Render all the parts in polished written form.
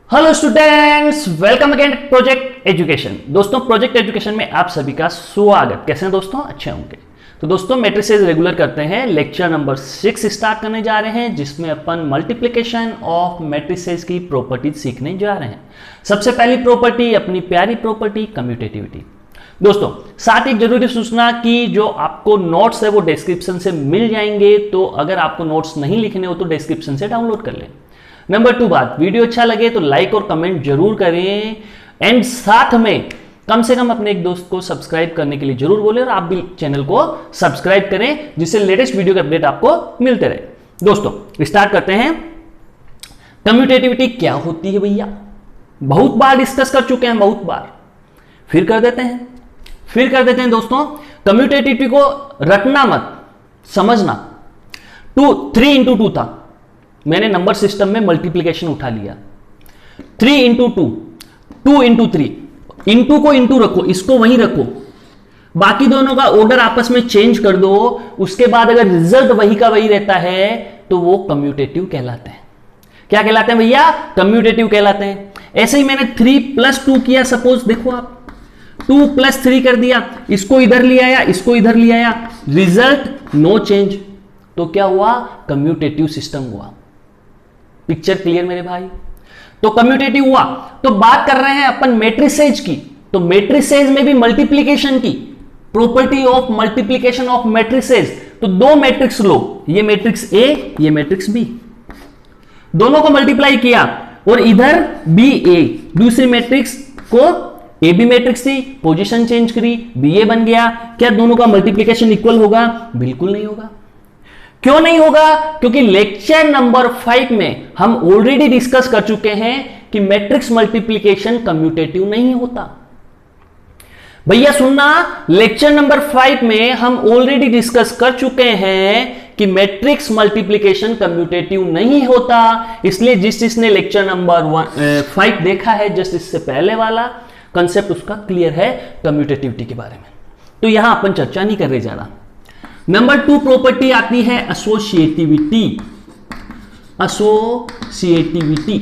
Hello students, welcome again project education. दोस्तों, project education में आप सभी का स्वागत। कैसे हैं दोस्तों? अच्छे होंगे। तो दोस्तों, मैट्रिसेस रेगुलर करते हैं। लेक्चर नंबर 6 स्टार्ट करने जा रहे हैं, जिसमें अपन मल्टीप्लिकेशन ऑफ मैट्रिसेस की प्रॉपर्टीज सीखने जा रहे हैं। सबसे पहली प्रॉपर्टी, अपनी प्यारी प्रॉपर्टी, कम्यूटेटिविटी। दोस्तों, साथ एक जरूरी सूचना कि जो आपको नोट्स है वो डिस्क्रिप्शन से मिल जाएंगे, तो अगर आपको नोट्स नहीं लिखने हो तो डिस्क्रिप्शन से डाउनलोड कर लें। नंबर 2 बात, वीडियो अच्छा लगे तो लाइक और कमेंट जरूर करें, एंड साथ में कम से कम अपने एक दोस्त को सब्सक्राइब करने के लिए जरूर बोले, और आप भी चैनल को सब्सक्राइब करें, जिससे लेटेस्ट वीडियो के अपडेट आपको मिलते रहे। दोस्तों, स्टार्ट करते हैं। कम्यूटेटिविटी क्या होती है भैया? बहुत बार डिस्कस कर चुके हैं, बहुत बार, फिर कर देते हैं दोस्तों। कम्यूटेटिविटी को रटना मत, समझना। 3 into 2 था, मैंने नंबर सिस्टम में मल्टीप्लिकेशन उठा लिया। 3 into 2, 2 into 3, इंटू को इंटू रखो, इसको वहीं रखो, बाकी दोनों का ऑर्डर आपस में चेंज कर दो। उसके बाद अगर रिजल्ट वही का वही रहता है तो वो कम्यूटेटिव कहलाते हैं। क्या कहलाते हैं भैया? कम्यूटेटिव कहलाते हैं। ऐसे ही मैंने 3 + 2 किया, सपोज देखो आप 2 + 3 कर दिया, इसको इधर ले आया, इसको इधर ले आया, रिजल्ट नो चेंज, तो क्या हुआ? कम्यूटेटिव सिस्टम हुआ। पिक्चर क्लियर मेरे भाई? तो कम्यूटेटिव हुआ। तो बात कर रहे हैं अपन मैट्रिसेज की, तो मैट्रिसेज में भी मल्टीप्लिकेशन की property of multiplication of matrices. तो दो मैट्रिक्स लो, ये मैट्रिक्स ए, ये मैट्रिक्स बी, दोनों को मल्टीप्लाई किया और इधर बी ए, दूसरी मैट्रिक्स को ए बी मैट्रिक्स थी, पोजीशन चेंज करी, बी ए बन गया। क्या दोनों का मल्टीप्लिकेशन इक्वल होगा? बिल्कुल नहीं होगा। क्यों नहीं होगा? क्योंकि लेक्चर नंबर 5 में हम ऑलरेडी डिस्कस कर चुके हैं कि मैट्रिक्स मल्टीप्लिकेशन कम्यूटेटिव नहीं होता। भैया सुनना, लेक्चर नंबर 5 में हम ऑलरेडी डिस्कस कर चुके हैं कि मैट्रिक्स मल्टीप्लिकेशन कम्यूटेटिव नहीं होता। इसलिए जिसने लेक्चर नंबर 5 देखा है, जस्ट इससे पहले वाला कंसेप्ट उसका क्लियर है कम्यूटेटिविटी के बारे में, तो यहां अपन चर्चा नहीं कर रहे जा रहा। नंबर 2 प्रॉपर्टी आती है एसोसिएटिविटी। एसोसिएटिविटी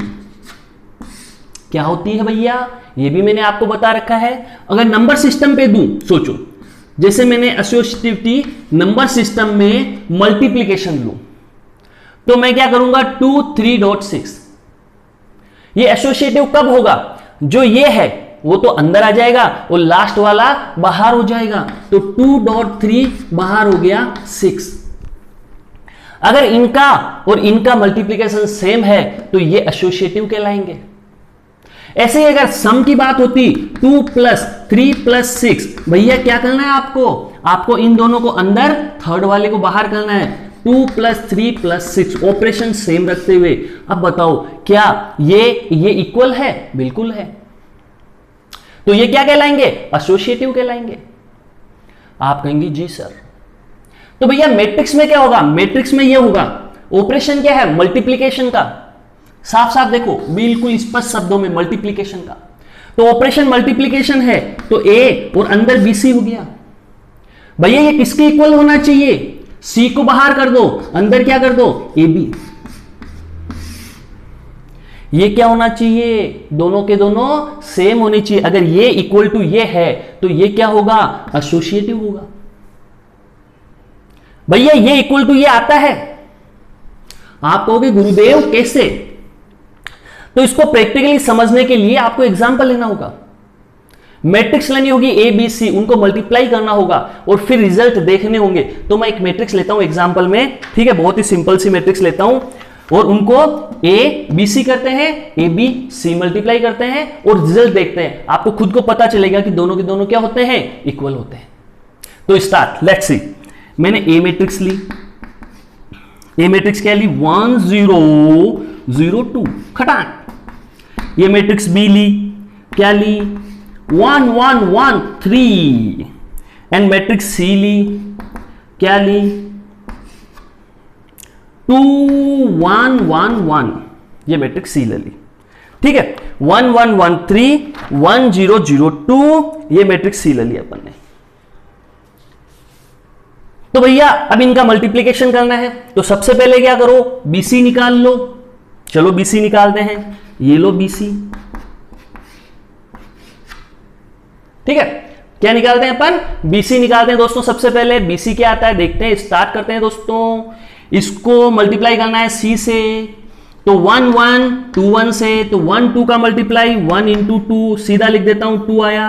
क्या होती है भैया? ये भी मैंने आपको बता रखा है। अगर नंबर सिस्टम पे दूं, सोचो जैसे मैंने एसोसिएटिविटी नंबर सिस्टम में मल्टीप्लिकेशन लूं, तो मैं क्या करूंगा? 2 3.6। ये एसोसिएटिव कब होगा? जो ये है वो तो अंदर आ जाएगा और लास्ट वाला बाहर हो जाएगा, तो 2.3 बाहर हो गया 6। अगर इनका और इनका मल्टीप्लिकेशन सेम है तो ये एसोसिएटिव कहलाएंगे। ऐसे ही अगर सम की बात होती, 2 + 3 + 6, भैया क्या करना है आपको? आपको इन दोनों को अंदर, थर्ड वाले को बाहर करना है। 2 + 3 + 6, ऑपरेशन सेम रखते हुए। अब बताओ, क्या ये इक्वल है? बिल्कुल है। तो ये क्या कहलाएंगे? एसोसिएटिव कहलाएंगे। आप कहेंगे जी सर, तो भैया मैट्रिक्स में क्या होगा? मैट्रिक्स में ये होगा, ऑपरेशन क्या है? मल्टीप्लिकेशन का। साफ साफ देखो, बिल्कुल स्पष्ट शब्दों में, मल्टीप्लिकेशन का। तो ऑपरेशन मल्टीप्लिकेशन है, तो ए और अंदर बीसी हो गया। भैया ये किसके इक्वल होना चाहिए? सी को बाहर कर दो, अंदर क्या कर दो? A B. ये क्या होना चाहिए? दोनों के दोनों सेम होने चाहिए। अगर ये इक्वल टू ये है तो ये क्या होगा? एसोसिएटिव होगा। भैया ये इक्वल टू ये आता है। आप कहोगे गुरुदेव कैसे? तो इसको प्रैक्टिकली समझने के लिए आपको एग्जांपल लेना होगा, मैट्रिक्स लेनी होगी ए बी सी, उनको मल्टीप्लाई करना होगा और फिर रिजल्ट देखने होंगे। तो मैं एक मैट्रिक्स लेता हूं एग्जांपल में, ठीक है, बहुत ही सिंपल सी मैट्रिक्स लेता हूं और उनको ए बी सी करते हैं, ए बी सी मल्टीप्लाई करते हैं और रिजल्ट देखते हैं। आपको खुद को पता चलेगा कि दोनों के दोनों क्या होते हैं? इक्वल होते हैं। तो स्टार्ट, लेट्स सी। मैंने ए मैट्रिक्स ली, ए मैट्रिक्स क्या ली? 1 0 0 2, खटाक। ये मैट्रिक्स बी ली, क्या ली? 1 1 1 3। एंड मैट्रिक्स सी ली, क्या ली? 2 1 1 1, ये मैट्रिक्स सी ले ली, ठीक है। 1 1 1 3 1 0 0 2, ये मैट्रिक्स सी ले ली अपन ने। तो भैया अब इनका मल्टीप्लिकेशन करना है, तो सबसे पहले क्या करो? बीसी निकाल लो, चलो BC निकालते हैं, ये लो BC, ठीक है। क्या निकालते हैं अपन? BC निकालते हैं दोस्तों। सबसे पहले BC क्या आता है देखते हैं, स्टार्ट करते हैं दोस्तों। इसको मल्टीप्लाई करना है C से, तो 1 1 2 1 से, तो 1 2 का मल्टीप्लाई 1 इंटू 2, सीधा लिख देता हूं 2 आया,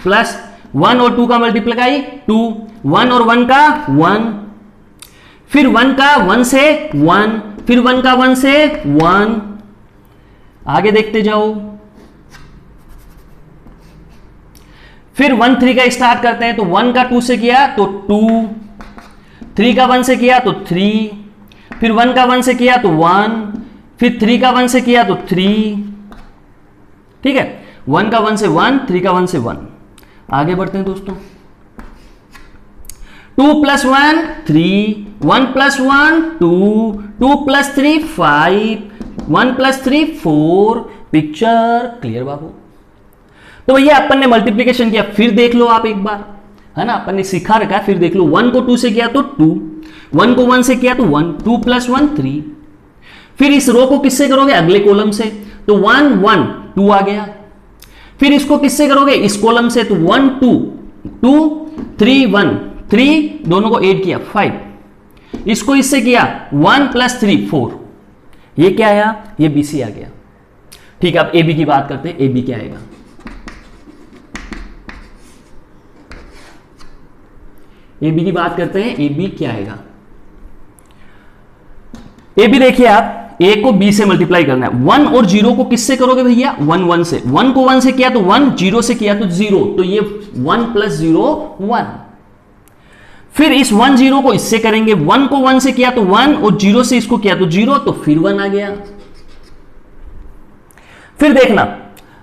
प्लस 1 और 2 का मल्टीप्लाई 2, 1 और 1 का 1, फिर 1 का 1 से 1, फिर 1 का 1 से 1, आगे देखते जाओ। फिर 1 3 का स्टार्ट करते हैं, तो 1 का 2 से किया तो 2, 3 का 1 से किया तो 3, फिर 1 का 1 से किया तो 1, फिर 3 का 1 से किया तो 3, ठीक है। 1 का 1 से 1, 3 का 1 से 1, आगे बढ़ते हैं दोस्तों। 2 + 1 3, 1 + 1 2, 2 + 3 5, 1 + 3 4, पिक्चर क्लियर बाबू। तो भैया अपन ने मल्टीप्लीकेशन किया, फिर देख लो आप एक बार, है ना, अपन ने सिखा रखा है, फिर देख लो। 1 को 2 से किया तो 2, 1 को 1 से किया तो 1, 2 + 1 3, फिर इस रो को किससे करोगे? अगले कॉलम से, तो 1 1 2 आ गया। फिर इसको किससे करोगे? इस कॉलम से, तो 1 2 2 3 1 3, दोनों को ऐड किया 5, इसको इससे किया 1 + 3 4, ये क्या आया? ये BC आ गया, ठीक है। अब AB की बात करते हैं, AB क्या आएगा? AB की बात करते हैं, AB क्या आएगा? AB देखिए आप, A को B से मल्टीप्लाई करना है। 1 और 0 को किससे करोगे भैया? 1 1 से। 1 को 1 से किया तो 1, 0 से किया तो 0, तो ये 1 + 0 1। फिर इस 1 0 को इससे करेंगे, 1 को 1 से किया तो 1 और 0 से इसको किया तो 0, तो फिर 1 आ गया। फिर देखना,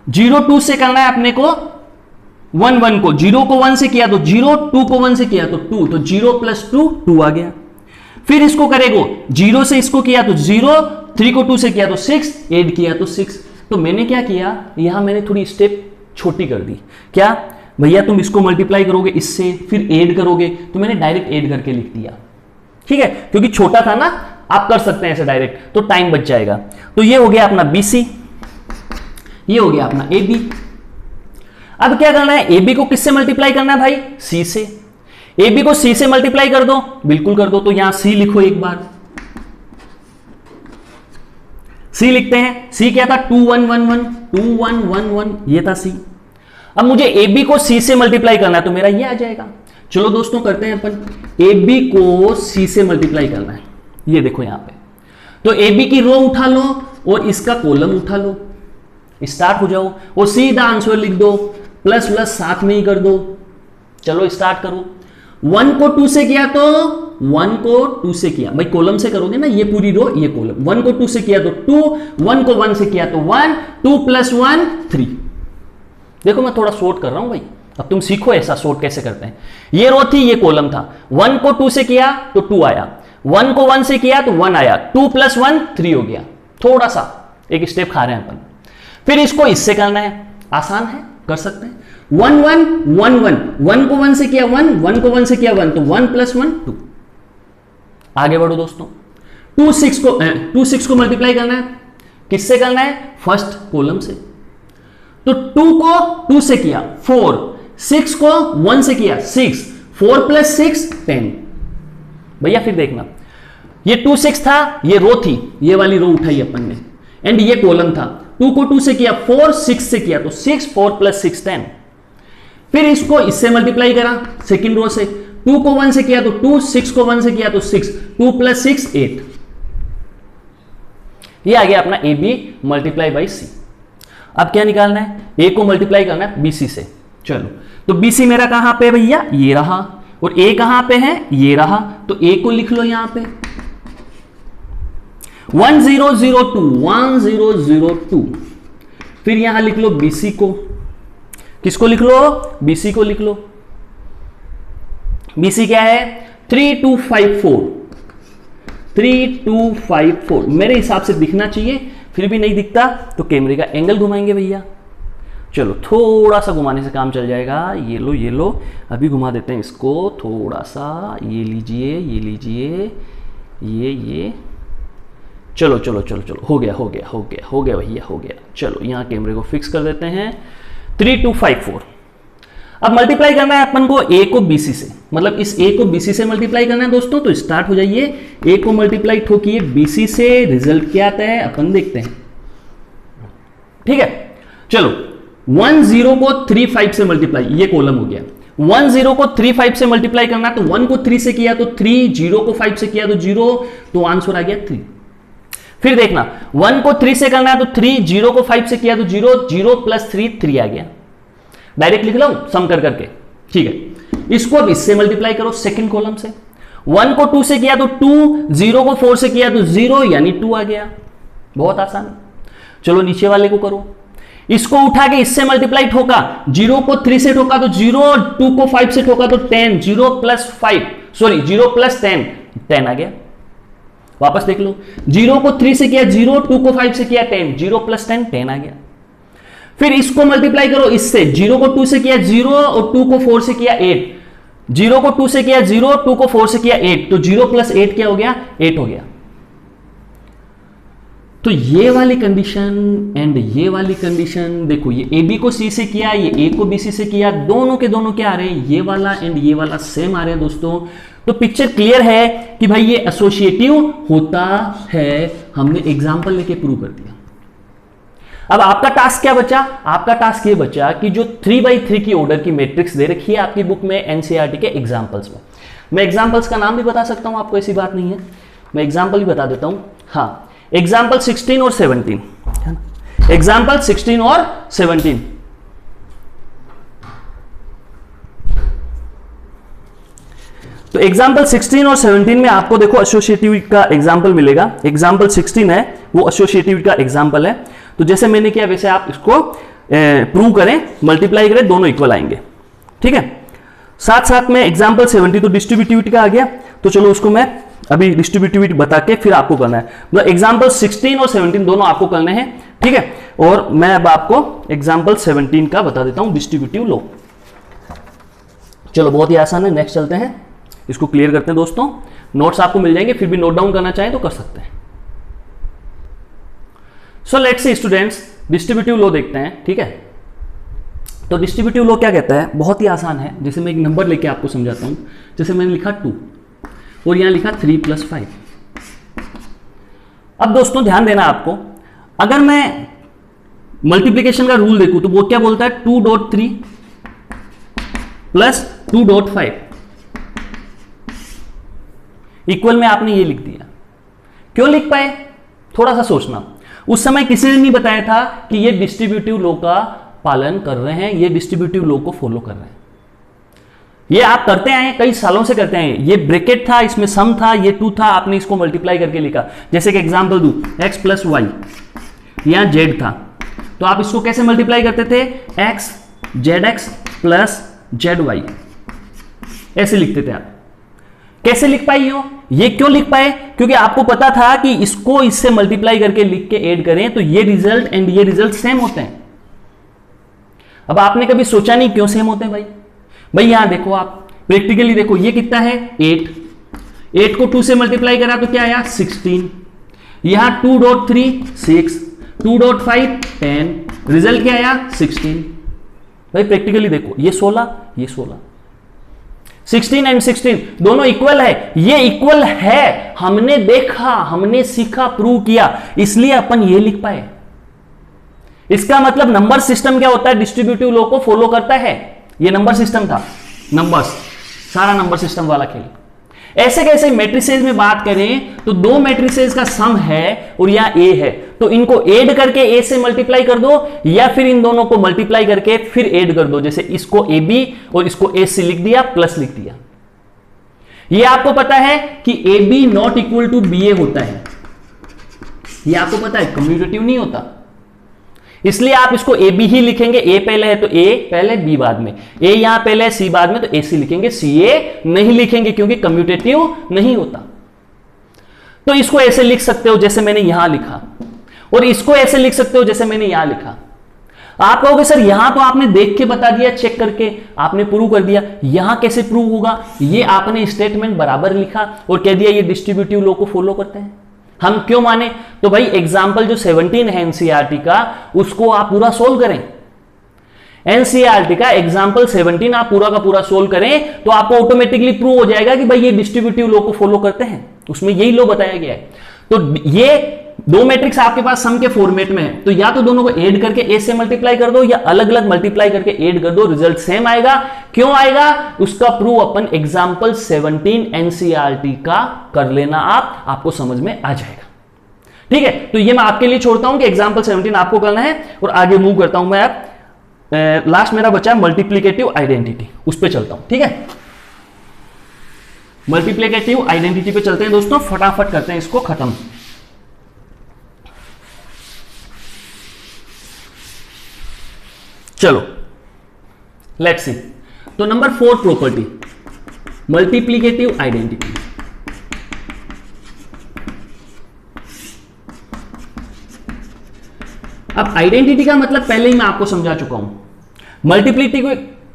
0 2 से करना है अपने को 1 1 को, 0 को 1 से किया तो 0, 2 को 1 से किया तो 2, तो 0 + 2 2 आ गया। फिर इसको करेगो, 0 से इसको किया तो 0, 3 को 2 से किया तो 6, ऐड किया तो 6। तो मैंने क्या किया, यहां मैंने थोड़ी स्टेप छोटी कर दी। क्या भैया, तुम इसको मल्टीप्लाई करोगे इससे, फिर ऐड करोगे, तो मैंने डायरेक्ट ऐड करके लिख दिया, ठीक है, क्योंकि छोटा था ना, आप कर सकते हैं ऐसे डायरेक्ट, तो टाइम बच जाएगा। तो ये हो गया अपना BC, ये हो गया अपना AB। अब क्या करना है? AB को किससे मल्टीप्लाई करना है भाई? C से। AB को C से मल्टीप्लाई कर दो, बिल्कुल कर दो। तो यहां C लिखो एक बार, C लिखते हैं। C क्या था? 2 1 1 1, 2 1 1 1, ये था C। अब मुझे AB को C से मल्टीप्लाई करना है, तो मेरा ये आ जाएगा। चलो दोस्तों करते हैं अपन, AB को C से मल्टीप्लाई करना है, ये देखो यहां पे। तो AB की रो उठा लो और इसका कॉलम उठा लो, स्टार्ट हो जाओ और सीधा आंसर लिख दो, प्लस प्लस साथ में ही कर दो। चलो स्टार्ट करो। 1 को 2 से किया तो 1 को 2 से किया, भाई कॉलम से करोगे ना, ये पूरी रो ये कॉलम। 1 को 2 से किया तो 2, 1 को 1 से किया तो 1, 2 + 1 3। देखो मैं थोड़ा शॉर्ट कर रहा हूं भाई, अब तुम सीखो ऐसा शॉर्ट कैसे करते हैं। ये रो थी, ये कॉलम था। 1 को 2 से किया तो 2 आया, 1 को 1 से किया तो 1 आया, 2 + 1 3 हो गया। थोड़ा सा एक स्टेप खा रहे हैं अपन। फिर इसको इससे करना है, आसान है, कर सकते हैं। 1 1 1 1, 1 को 1 से किया 1, 1 को 1 से किया 1, तो 1 + 1 2। आगे बढ़ो दोस्तों। 2 6 को मल्टीप्लाई करना है, किससे करना है? फर्स्ट कॉलम से। तो 2 को 2 से किया 4, 6 को 1 से किया 6, 4 + 6 10। भैया फिर देखना, ये 2 6 था, ये रो थी, ये वाली रो उठाई अपन ने, एंड ये कॉलम था। 2 को 2 से किया 4, 6 से किया तो 6, 4 + 6 10। फिर इसको इससे मल्टीप्लाई करा सेकंड रो से। 2 को 1 से किया तो 2, 6 को 1 से किया तो 6, 2 + 6 8। ये आ गया अपना AB × C। अब क्या निकालना है? A को मल्टीप्लाई करना है BC से। चलो तो BC मेरा कहां पे भैया? ये रहा। और A कहां पे है? ये रहा। तो A को लिख लो यहां पे 1 0 0 2, 1 0 0 2। फिर यहां लिख लो BC को। किसको लिख लो? BC को लिख लो। BC क्या है? 3 2 5 4, 3 2 5 4। मेरे हिसाब से दिखना चाहिए, फिर भी नहीं दिखता तो कैमरे का एंगल घुमाएंगे भैया। चलो थोड़ा सा घुमाने से काम चल जाएगा। ये लो ये लो, अभी घुमा देते हैं इसको थोड़ा सा। ये लीजिए ये लीजिए, ये चलो चलो चलो चलो, हो गया हो गया हो गया हो गया भैया, हो गया। चलो यहाँ कैमरे को फिक्स कर देते हैं। 3254। अब मल्टीप्लाई करना है अपन को ए को बीसी से, मतलब इस ए को बीसी से मल्टीप्लाई करना है दोस्तों। तो स्टार्ट हो जाइए, ए को मल्टीप्लाई ठोकिए बीसी से, रिजल्ट क्या आता है अपन देखते हैं। ठीक है, चलो 10 को 35 से मल्टीप्लाई, ये कॉलम हो गया। 10 को 35 से मल्टीप्लाई करना, तो 1 को 3 से किया तो 3, 0 को 5 से किया तो 0, तो आंसर आ गया 3। फिर देखना 1 को 3 से करना है तो 3, 0 को 5 से किया तो 0, 0 प्लस 3, 3 आ गया। डायरेक्ट लिख लो सम कर करके। ठीक है, इसको अब इससे मल्टीप्लाई करो सेकंड कॉलम से। 1 को 2 से किया तो 2, 0 को 4 से किया तो 0, यानी 2 आ गया। बहुत आसान। चलो नीचे वाले को करो, इसको उठा के इससे मल्टीप्लाई ठोका, 0 को 3 से ठोका तो 0, 2 को 5 से ठोका तो 10, 0 प्लस 5, सॉरी 0 प्लस 10, 10 आ गया। वापस देख लो, 0 को 3 से किया 0, 2 को 5 से किया 10, 0 प्लस 10, 10 आ गया। फिर इसको मल्टीप्लाई करो इससे, 0 को 2 से किया 0 और 2 को 4 से किया 8, 0 को 2 से किया 0, 2 को 4 से किया 8, तो 0 प्लस 8 क्या हो गया, 8 हो गया। तो ये वाली कंडीशन एंड ये वाली कंडीशन देखो, ये ए बी को सी से किया, ये ए को बी सी से किया, दोनों के दोनों क्या आ रहे हैं, ये वाला एंड ये वाला सेम आ रहे हैं दोस्तों। तो पिक्चर क्लियर है कि भाई ये एसोसिएटिव होता है, हमने एग्जांपल लेके प्रूव कर दिया। अब आपका टास्क क्या बचा, आपका टास्क ये बचा कि जो 3x3 की ऑर्डर की मैट्रिक्स दे रखी है आपकी बुक में एनसीईआरटी के एग्जांपल्स में, मैं एग्जांपल्स का नाम भी बता सकता हूं आपको, ऐसी बात नहीं है, मैं एग्जांपल भी बता देता हूं। हाँ, एग्जाम्पल 16 और 17, एग्जाम्पल 16 और 17। तो एग्जाम्पल 16 और 17 में आपको देखो एसोसिएटिव का एग्जाम्पल मिलेगा। एग्जाम्पल 16 है वो एसोसिएटिव का एग्जाम्पल है। तो जैसे मैंने किया वैसे आप इसको प्रूव करें, मल्टीप्लाई करें, दोनों इक्वल आएंगे। ठीक है, साथ साथ में एग्जाम्पल 70 तो डिस्ट्रीब्यूटिविटी का आ गया, तो चलो उसको मैं अभी डिस्ट्रीब्यूटिविटी बता के फिर आपको करना है। मतलब एग्जाम्पल 16 और 17 दोनों आपको करने हैं। ठीक है, और मैं अब आपको एग्जाम्पल 17 का बता देता हूं, डिस्ट्रीब्यूटिव लो। चलो बहुत ही आसान है, नेक्स्ट चलते हैं, इसको क्लियर करते हैं दोस्तों। नोट्स आपको मिल जाएंगे, फिर भी नोट डाउन करना चाहें तो कर सकते हैं। So let's see students, distributive लो देखते हैं। ठीक है, तो डिस्ट्रीब्यूटिव लो क्या कहता है, बहुत ही आसान है। जैसे मैं एक नंबर लेके आपको समझाता हूं, जैसे मैंने लिखा 2 और यहां लिखा 3 + 5। अब दोस्तों ध्यान देना आपको, अगर मैं मल्टीप्लिकेशन का रूल देखूं तो वो क्या बोलता है, 2.3 + 2.5 इक्वल में आपने ये लिख दिया। क्यों लिख पाए, थोड़ा सा सोचना। उस समय किसी ने नहीं बताया था कि ये डिस्ट्रीब्यूटिव लॉ का पालन कर रहे हैं, ये डिस्ट्रीब्यूटिव लॉ को फॉलो कर रहे हैं। ये आप करते आए, कई सालों से करते आए। ये ब्रैकेट था, इसमें सम था, ये 2 था, आपने इसको मल्टीप्लाई करके लिखा। जैसे कि एग्जांपल दूं, x + y, यहां z था, तो आप इसको कैसे मल्टीप्लाई करते थे, x zx + zy, ऐसे लिखते थे आप। कैसे लिख पाई हो, ये क्यों लिख पाए, क्योंकि आपको पता था कि इसको इससे मल्टीप्लाई करके लिख के ऐड करें तो ये रिजल्ट एंड ये रिजल्ट सेम होते हैं। अब आपने कभी सोचा नहीं क्यों सेम होते हैं भाई यहां देखो, आप प्रैक्टिकली देखो, ये कितना है 8 को 2 से मल्टीप्लाई करा तो क्या आया 16, यहां 2.3 6, 2.5 10, रिजल्ट क्या आया 16। भाई प्रैक्टिकली देखो, ये 16, ये 16, 16 एंड 16 दोनों इक्वल है। ये इक्वल है, हमने देखा, हमने सीखा, प्रूव किया, इसलिए अपन ये लिख पाए। इसका मतलब नंबर सिस्टम क्या होता है, डिस्ट्रीब्यूटिव लॉ को फॉलो करता है। ये नंबर सिस्टम था, नंबर्स, सारा नंबर सिस्टम वाला खेल। ऐसे कैसे मैट्रिसेस में बात करें तो 2 मैट्रिसेस का सम है और यहां ए है, तो इनको ऐड करके ए से मल्टीप्लाई कर दो, या फिर इन दोनों को मल्टीप्लाई करके फिर ऐड कर दो। जैसे इसको ए बी और इसको ए सी लिख दिया, प्लस लिख दिया। ये आपको पता है कि A B not equal to B A होता है, ये आपको पता है, कम्यूटेटिव नहीं होता, इसलिए आप इसको ए बी ही लिखेंगे। ए पहले है तो ए पहले, बी बाद में, ए यहां पहले है, सी बाद में, तो ए सी लिखेंगे, सी ए नहीं लिखेंगे क्योंकि कम्यूटेटिव नहीं होता। तो इसको ऐसे लिख सकते हो जैसे मैंने यहां लिखा, और इसको ऐसे लिख सकते हो जैसे मैंने यहां लिखा। आप कहोगे सर यहां तो आपने देख के बता दिया, चेक करके आपने प्रूव कर दिया, यहां कैसे प्रूव होगा, ये आपने स्टेटमेंट बराबर लिखा और कह दिया ये डिस्ट्रीब्यूटिव लॉ को फॉलो करते हैं। हम क्यों माने? तो भाई एग्जाम्पल जो 17 है एनसीईआरटी का, उसको आप पूरा सोल्व करें। एनसीईआरटी का एग्जाम्पल 17 आप पूरा का पूरा सोल्व करें तो आपको ऑटोमेटिकली प्रूव हो जाएगा कि भाई ये डिस्ट्रीब्यूटिव लॉ को फॉलो करते हैं, उसमें यही लॉ बताया गया है। तो ये दो मैट्रिक्स आपके पास सम के फॉर्मेट में है, तो या तो दोनों को ऐड करके ए से मल्टीप्लाई कर दो या अलग अलग मल्टीप्लाई करके ऐड कर दो, रिजल्ट सेम आएगा। क्यों आएगा? उसका प्रूव अपन एग्जाम्पल 17 एनसीईआरटी का कर लेना, आपको समझ में आ जाएगा। ठीक है, तो ये मैं आपके लिए छोड़ता हूं कि एग्जाम्पल 17 आपको करना है, और आगे मूव करता हूं मैं। अब लास्ट मेरा बचा है मल्टीप्लिकेटिव आइडेंटिटी, उस पर चलता हूं। ठीक है, मल्टीप्लिकेटिव आइडेंटिटी पे चलते हैं दोस्तों, फटाफट करते हैं इसको खत्म। चलो लेट्स सी। तो नंबर 4 प्रॉपर्टी, मल्टीप्लिकेटिव आइडेंटिटी। अब आइडेंटिटी का मतलब पहले ही मैं आपको समझा चुका हूं।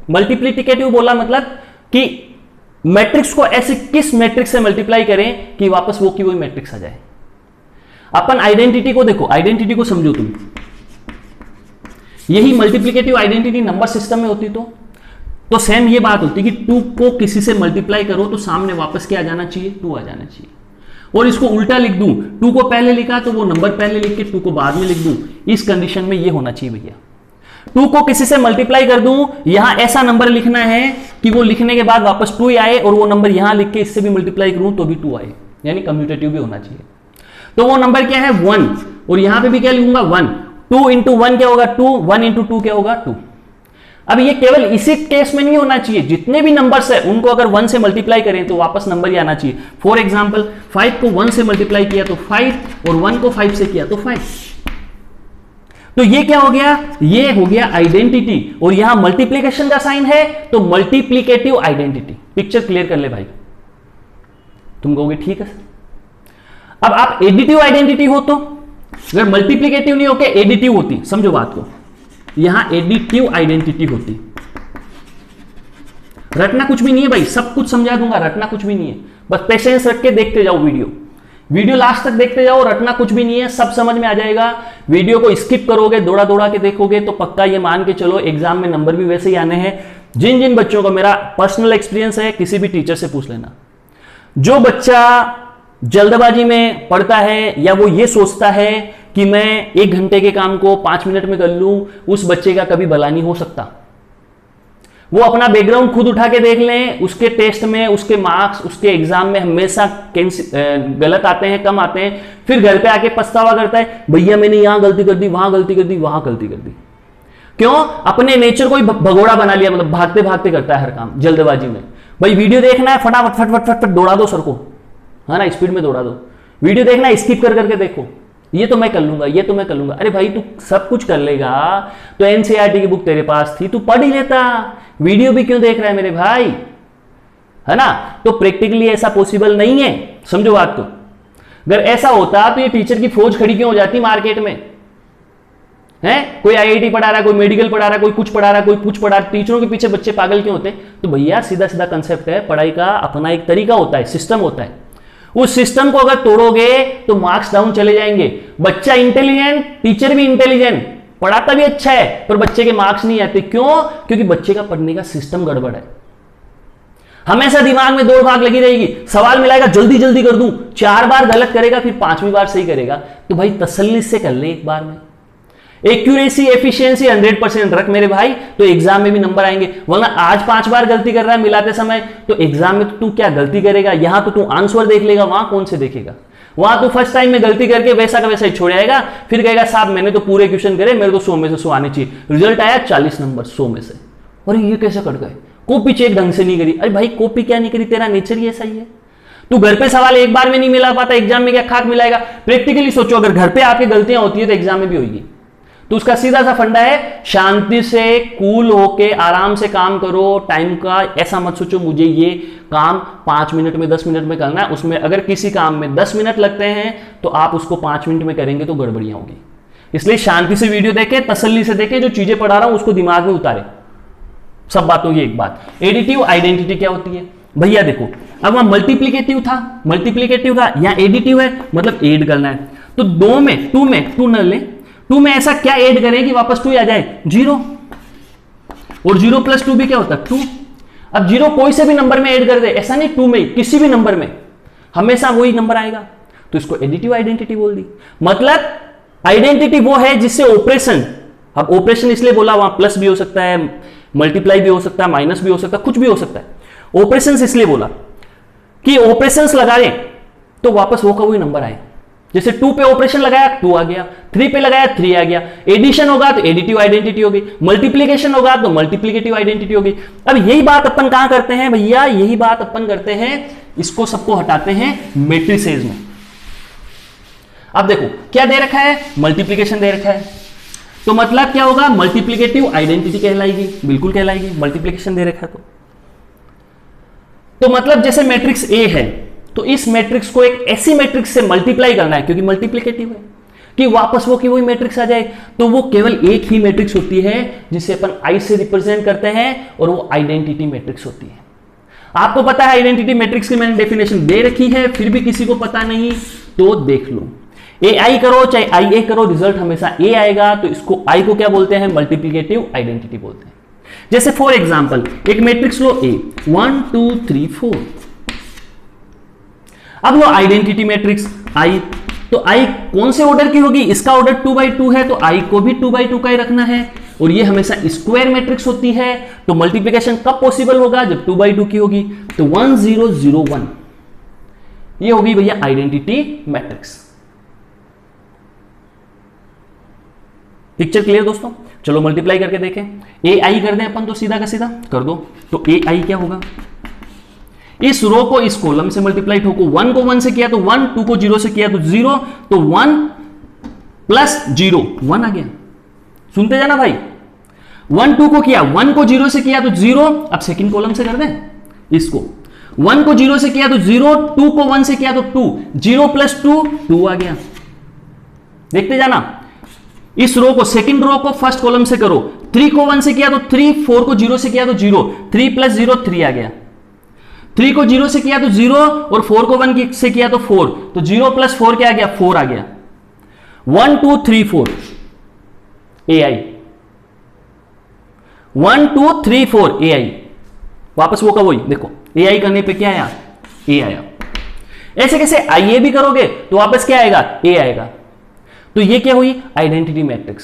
मल्टीप्लिकेटिव बोला मतलब कि मैट्रिक्स को ऐसे किस मैट्रिक्स से मल्टीप्लाई करें कि वापस वो की वही मैट्रिक्स आ जाए। अपन आइडेंटिटी को देखो, आइडेंटिटी को समझो तुम, यही मल्टीप्लिकेटिव आइडेंटिटी नंबर सिस्टम में होती तो सेम ये बात होती कि 2 को किसी से मल्टीप्लाई करो तो सामने वापस क्या आ जाना चाहिए? 2 आ जाना चाहिए। और इसको उल्टा लिख दूं, 2 को पहले लिखा तो वो नंबर पहले लिख के 2 को बाद में लिख दूं, इस कंडीशन में ये होना चाहिए भैया। 2 को किसी से मल्टीप्लाई कर दूं, यहां ऐसा नंबर लिखना है कि वो लिखने के बाद वापस 2 ही आए, और वो नंबर यहां लिख के इससे भी मल्टीप्लाई करूं तो भी 2 आए, यानी कम्यूटेटिव भी होना चाहिए। तो वो नंबर क्या है? 1, और यहां पे भी क्या लिखूंगा? 1। 2 इंटू 1 क्या होगा? 2। 1 इंटू 2 क्या होगा? 2। अब ये केवल इसी केस में नहीं होना चाहिए, जितने भी नंबर्स है उनको अगर 1 से मल्टीप्लाई करें तो वापस नंबर ही आना चाहिए। फॉर एग्जांपल 5 को 1 से मल्टीप्लाई किया तो 5, और 1 को 5 से किया तो 5। तो ये क्या हो गया? ये हो गया आइडेंटिटी, और यहां मल्टीप्लीकेशन का साइन है तो मल्टीप्लिकेटिव आइडेंटिटी। पिक्चर क्लियर कर ले भाई। तुम कहोगे ठीक है। अब आप एडिटिव आइडेंटिटी हो तो, अगर मल्टीप्लिकेटिव नहीं होके एडिटिव होती, समझो बात को, यहां एडिटिव आइडेंटिटी होती। रटना कुछ भी नहीं है भाई, सब कुछ समझा दूंगा, रटना कुछ भी नहीं है, बस पेशेंस रख के देखते जाओ वीडियो लास्ट तक देखते जाओ, रटना कुछ भी नहीं है, सब समझ में आ जाएगा। वीडियो को स्किप करोगे, दौड़ा दौड़ा के देखोगे तो पक्का ये मान के चलो एग्जाम में नंबर भी वैसे ही आने हैं। जिन जिन बच्चों को, मेरा पर्सनल एक्सपीरियंस है, किसी भी टीचर से पूछ लेना, जो बच्चा जल्दबाजी में पढ़ता है या वो ये सोचता है कि मैं 1 घंटे के काम को 5 मिनट में कर लूं, उस बच्चे का कभी भला नहीं हो सकता। वो अपना बैकग्राउंड खुद उठा के देख लें, उसके टेस्ट में, उसके मार्क्स, उसके एग्जाम में हमेशा गलत आते हैं, कम आते हैं। फिर घर पे आके पछतावा करता है, भैया मैंने यहां गलती कर दी, वहां गलती कर दी, वहां गलती कर दी। क्यों? अपने नेचर को ही भगोड़ा बना लिया, मतलब भागते भागते करता है हर काम जल्दबाजी में। भाई वीडियो देखना है, फटाफट फटफट फटफट दौड़ा दो सर को, है ना, स्पीड में दौड़ा दो। वीडियो देखना है, स्किप कर करके देखो, ये तो मैं कर लूंगा, ये तो मैं कर लूंगा। अरे भाई तू सब कुछ कर लेगा तो एनसीईआरटी की बुक तेरे पास थी, तू पढ़ ही लेता, वीडियो भी क्यों देख रहा है मेरे भाई, है ना। तो प्रैक्टिकली ऐसा पॉसिबल नहीं है, समझो बात को। अगर ऐसा होता तो ये टीचर की फौज खड़ी क्यों हो जाती मार्केट में, है? कोई आईआईटी पढ़ा रहा है, कोई मेडिकल पढ़ा रहा है, कोई कुछ पढ़ा रहा है, कोई कुछ पढ़ा रहा है, टीचरों के पीछे बच्चे पागल क्यों होते हैं? तो भैया सीधा सीधा कंसेप्ट है, पढ़ाई का अपना एक तरीका होता है, सिस्टम होता है। उस सिस्टम को अगर तोड़ोगे तो मार्क्स डाउन चले जाएंगे। बच्चा इंटेलिजेंट, टीचर भी इंटेलिजेंट, पढ़ाता भी अच्छा है, पर बच्चे के मार्क्स नहीं आते। क्यों? क्योंकि बच्चे का पढ़ने का सिस्टम गड़बड़ है। हमेशा दिमाग में दौड़ भाग लगी रहेगी, सवाल मिलाएगा जल्दी जल्दी कर दूं, 4 बार गलत करेगा, फिर 5वीं बार सही करेगा। तो भाई तसल्ली से कर ले एक बार में। एक्यूरेसी, एफिशिएंसी 100% रख मेरे भाई, तो एग्जाम में भी नंबर आएंगे। वरना आज 5 बार गलती कर रहा है मिलाते समय, तो एग्जाम में तो तू क्या गलती करेगा? यहां तो तू आंसर देख लेगा, वहां कौन से देखेगा? वहां तो फर्स्ट टाइम में गलती करके वैसा का वैसा ही छोड़ आएगा, फिर कहेगा साहब मैंने तो पूरे क्वेश्चन करे, मेरे को 100 में से 100 आने चाहिए, रिजल्ट आया 40 नंबर 100 में से। और ये कैसे कट गए? कॉपी चेक ढंग से नहीं करी। अरे भाई कॉपी क्या नहीं करी, तेरा नेचर ही ऐसा ही है। तू घर पे सवाल एक बार में नहीं मिला पाता, एग्जाम में क्या खाक मिलाएगा? प्रैक्टिकली सोचो, अगर घर पे आपके गलतियां होती है तो एग्जाम में भी होगी। तो उसका सीधा सा फंडा है, शांति से कूल होके आराम से काम करो। टाइम का ऐसा मत सोचो मुझे ये काम 5 मिनट में 10 मिनट में करना है, उसमें अगर किसी काम में 10 मिनट लगते हैं तो आप उसको 5 मिनट में करेंगे तो गड़बड़ियां होगी। इसलिए शांति से वीडियो देखे, तसल्ली से देखे, जो चीजें पढ़ा रहा हूं उसको दिमाग में उतारे। सब बातों की एक बात, एडिटिव आइडेंटिटी क्या होती है? भैया देखो, अब वहां मल्टीप्लीकेटिव था या एडिटिव है, मतलब ऐड करना है। तो टू में टू न ले, टू में ऐसा क्या ऐड करें कि वापस टू आ जाए, जीरो, और जीरो प्लस टू भी क्या होता है, टू। अब जीरो कोई से भी नंबर में ऐड कर दे, ऐसा नहीं टू में, किसी भी नंबर में हमेशा वही नंबर आएगा, तो इसको एडिटिव आइडेंटिटी बोल दी। मतलब आइडेंटिटी वो है जिससे ऑपरेशन, अब ऑपरेशन इसलिए बोला, वहां प्लस भी हो सकता है, मल्टीप्लाई भी हो सकता है, माइनस भी हो सकता है, कुछ भी हो सकता है। ऑपरेशंस इसलिए बोला कि ऑपरेशंस लगाए तो वापस वो का वही नंबर आए। जैसे 2 पे ऑपरेशन लगाया 2 आ गया, 3 पे लगाया 3 आ गया, एडिशन होगा तो एडिटिव आइडेंटिटी होगी, मल्टीप्लिकेशन होगा तो मल्टीप्लिकेटिव आइडेंटिटी होगी। अब यही बात अपन कहां करते हैं भैया, यही बात अपन करते हैं, इसको सबको हटाते हैं मैट्रिसेस में। अब देखो क्या दे रखा है, मल्टीप्लिकेशन दे रखा है, तो मतलब क्या होगा, मल्टीप्लिकेटिव आइडेंटिटी कहलाएगी, बिल्कुल कहलाएगी, मल्टीप्लिकेशन दे रखा है तो मतलब जैसे मैट्रिक्स ए है, तो इस मैट्रिक्स को एक ऐसी मैट्रिक्स से मल्टीप्लाई करना है, क्योंकि मल्टीप्लिकेटिव है, कि वापस वो की वही मैट्रिक्स आ जाए। तो वो केवल एक ही मैट्रिक्स होती है जिसे अपन आई से रिप्रेजेंट करते हैं, और वो आइडेंटिटी मैट्रिक्स होती है। आपको पता है आइडेंटिटी मैट्रिक्स की मैंने डेफिनेशन दे रखी है, फिर भी किसी को पता नहीं तो देख लो। ए आई करो चाहे आई ए करो, रिजल्ट हमेशा ए आएगा, तो इसको आई को क्या बोलते हैं, मल्टीप्लिकेटिव आइडेंटिटी बोलते हैं। जैसे फॉर एग्जांपल एक मैट्रिक्स लो ए 1 2 3 4, अब लो आइडेंटिटी मैट्रिक्स आई, तो आई कौन से ऑर्डर की होगी, इसका ऑर्डर 2/2 है, तो आई को भी 2/2 का ही रखना है, और ये हमेशा स्क्वायर मैट्रिक्स होती है, तो मल्टीप्लिकेशन कब पॉसिबल होगा, जब 2/2 की होगी, तो 1 0 0 1, ये होगी भैया आइडेंटिटी मैट्रिक्स। पिक्चर क्लियर दोस्तों, चलो मल्टीप्लाई करके देखें, ए आई कर दें अपन तो सीधा का सीधा कर दो, तो ए आई क्या होगा, इस रो को इस कॉलम से मल्टीप्लाई ठोको, 1 को 1 से किया तो 1, 2 को 0 से किया तो 0, तो 1 प्लस 0 1 आ गया। सुनते जाना भाई, 1 2 को किया, 1 को 0 से किया तो 0, अब सेकंड कॉलम से कर दें इसको, 1 को 0 से किया तो 0, 2 को 1 से किया तो 2, 0 प्लस 2 2 आ गया। देखते जाना, इस रो को सेकंड रो को फर्स्ट कॉलम से करो, 3 को 1 से किया तो 3, 4 को 0 से किया तो 0, 3 प्लस 0 3 आ गया, 3 को 0 से किया तो 0, और 4 को 1 से किया तो 4, तो 0 प्लस 4 क्या आ गया, 4 आ गया। 1 2 3 4 ए आई, 1 2 3 4 ए आई, वापस वो का वही देखो, ए आई करने पे क्या आया, ए आया। ऐसे कैसे आई ए भी करोगे तो वापस क्या आएगा, ए आएगा। तो ये क्या हुई, आइडेंटिटी मैट्रिक्स।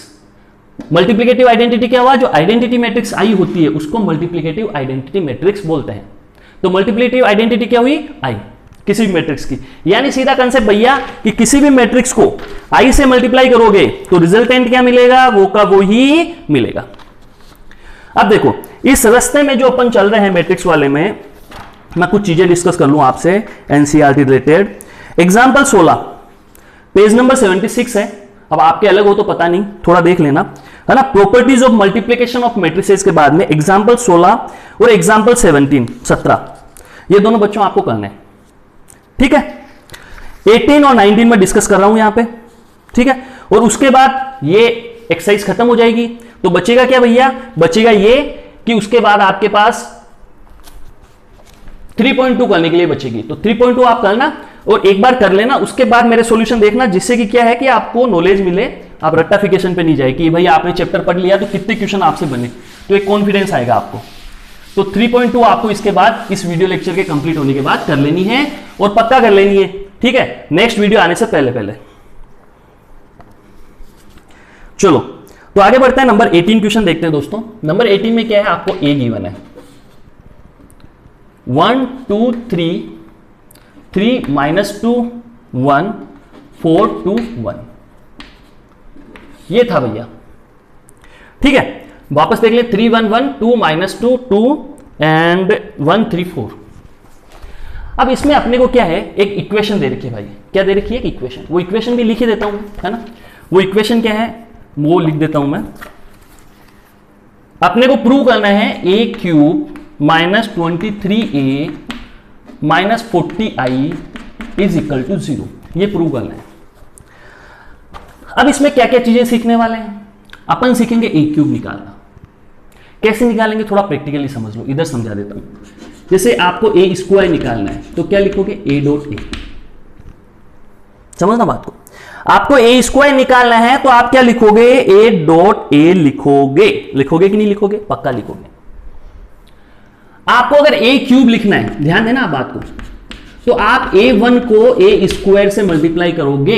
मल्टीप्लिकेटिव आइडेंटिटी क्या हुआ, जो आइडेंटिटी मैट्रिक्स आई होती है उसको मल्टीप्लिकेटिव आइडेंटिटी मैट्रिक्स बोलते हैं। तो मल्टीप्लिकेटिव आइडेंटिटी क्या हुई, आई, किसी भी मैट्रिक्स की। यानी सीधा कंसेप्ट भैया कि किसी भी मैट्रिक्स को आई से मल्टीप्लाई करोगे तो रिजल्टेंट क्या मिलेगा, वो का वो ही मिलेगा। अब देखो इस रास्ते में जो अपन चल रहे हैं मैट्रिक्स वाले में, मैं कुछ चीजें डिस्कस कर लूं आपसे NCERT related. Example 16 page number 76 है। अब आपके अलग हो तो पता नहीं, थोड़ा देख लेना, है ना। Properties of multiplication of matrices के बाद में एग्जाम्पल 16 और एग्जाम्पल 17 ये दोनों बच्चों आपको करने हैं, ठीक है। 18 और 19 में डिस्कस कर रहा हूं यहां पे, ठीक है। और उसके बाद ये एक्सरसाइज खत्म हो जाएगी, तो बचेगा क्या भैया, बचेगा ये कि उसके बाद आपके पास 3.2 करने के लिए बचेगी। तो 3.2 आप करना और एक बार कर लेना, उसके बाद मेरे सॉल्यूशन देखना, जिससे कि क्या है कि आपको नॉलेज मिले, आप रट्टाफिकेशन पे नहीं जाए कि भाई आपने चैप्टर पढ़ लिया तो कितने क्वेश्चन आपसे बने, तो एक कॉन्फिडेंस आएगा आपको। तो 3.2 आपको इसके बाद, इस वीडियो लेक्चर के कंप्लीट होने के बाद कर लेनी है, और पक्का कर लेनी है, ठीक है, नेक्स्ट वीडियो आने से पहले। चलो तो आगे बढ़ते हैं, नंबर 18 क्वेश्चन देखते हैं दोस्तों। नंबर 18 में क्या है, आपको ए गिवन है 1 2 3 3 -2 1 4 2 1, ये था भैया, ठीक है। वापस देख ले, 3 1 1 2 -2 2 एंड 1 3 4। अब इसमें अपने को क्या है, एक इक्वेशन दे रखी है भाई, क्या दे रखी है, एक इक्वेशन। वो इक्वेशन भी लिख ही देता हूं, है ना। वो इक्वेशन क्या है, वो लिख देता हूं मैं। अपने को प्रूव करना है a³ -23a -40i = 0, ये प्रूव करना है। अब इसमें क्या क्या चीजें सीखने वाले हैं, अपन सीखेंगे a³ निकालना। कैसे निकालेंगे, थोड़ा प्रैक्टिकली समझ लो, इधर समझा देता हूं। जैसे आपको ए स्क्वायर निकालना है तो क्या लिखोगे, ए डॉट ए। समझना बात को, आपको ए स्क्वायर निकालना है तो आप क्या लिखोगे, ए डॉट ए लिखोगे। लिखोगे कि नहीं लिखोगे, पक्का लिखोगे। आपको अगर ए क्यूब लिखना है, ध्यान देना आप बात को, तो आप A1 को ए स्क्वायर से मल्टीप्लाई करोगे।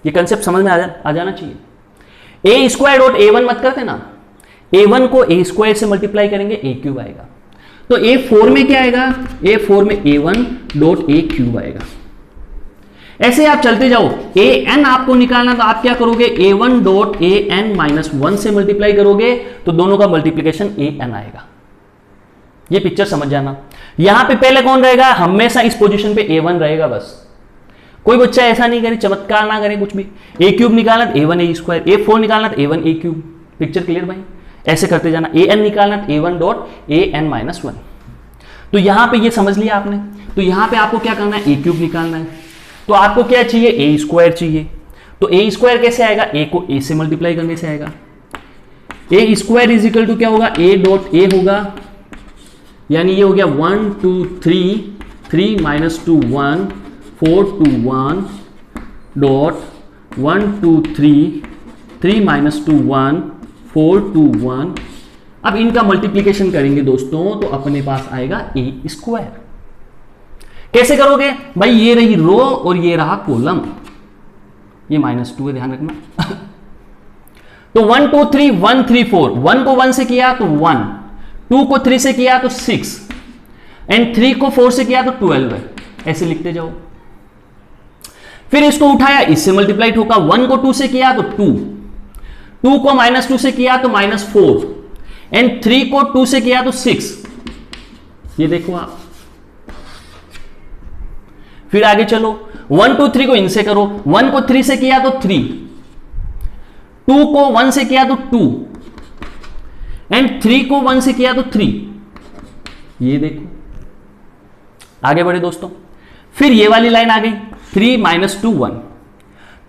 ये कंसेप्ट समझ में आ जाना चाहिए। ए स्क्वायर डॉट A1 मत करते ना, A1 को ए स्क्वायर से मल्टीप्लाई करेंगे, ए क्यूब आएगा। तो A4 में क्या आएगा, A4 में A1 डॉट ए क्यूब आएगा। ऐसे आप चलते जाओ, an आपको निकालना तो आप क्या करोगे, A1 डॉट an माइनस 1 से मल्टीप्लाई करोगे तो दोनों का मल्टीप्लीकेशन an आएगा। ये पिक्चर समझ जाना। यहां पे पहले कौन रहेगा, हमेशा इस पोजीशन पे A1 रहेगा बस। कोई बच्चा ऐसा नहीं करे, चमत्कार ना करे कुछ भी। ए क्यूब निकालना तो A1 ए स्क्वायर, A4 निकालना तो A1 ए क्यूब। पिक्चर क्लियर भाई, ऐसे करते जाना। an निकालना तो A1 डॉट an माइनस 1। तो यहां पे ये समझ लिया आपने। तो यहां पे आपको क्या करना है, ए क्यूब निकालना है। तो आपको क्या चाहिए, ए स्क्वायर चाहिए। तो ए स्क्वायर कैसे आएगा, ए को ए से मल्टीप्लाई करने से आएगा। ए स्क्वायर इज इक्वल टू क्या होगा, ए डॉट ए होगा, यानी ये हो गया 1 2 3 3 माइनस 2 1 4 2 1 डॉट 1 2 3 3 माइनस 2 1 4 2 1। अब इनका मल्टीप्लीकेशन करेंगे दोस्तों तो अपने पास आएगा ए स्क्वायर। कैसे करोगे भाई, ये रही रो और ये रहा कॉलम, ये -2 है, ध्यान रखना। तो 1 2 3 1 3 4, 1 को 1 से किया तो 1, 2 को 3 से किया तो 6 एंड 3 को 4 से किया तो 12 है। ऐसे लिखते जाओ। फिर इसको उठाया, इससे मल्टीप्लाई ठोका, 1 को 2 से किया तो 2, 2 को -2 से किया तो -4 एंड 3 को 2 से किया तो 6। ये देखो आप। फिर आगे चलो, 1 2 3 को इनसे करो, 1 को 3 से किया तो 3, 2 को 1 से किया तो 2 एंड 3 को 1 से किया तो 3। ये देखो, आगे बढ़े दोस्तों। फिर ये वाली लाइन आ गई, 3 माइनस 2 1,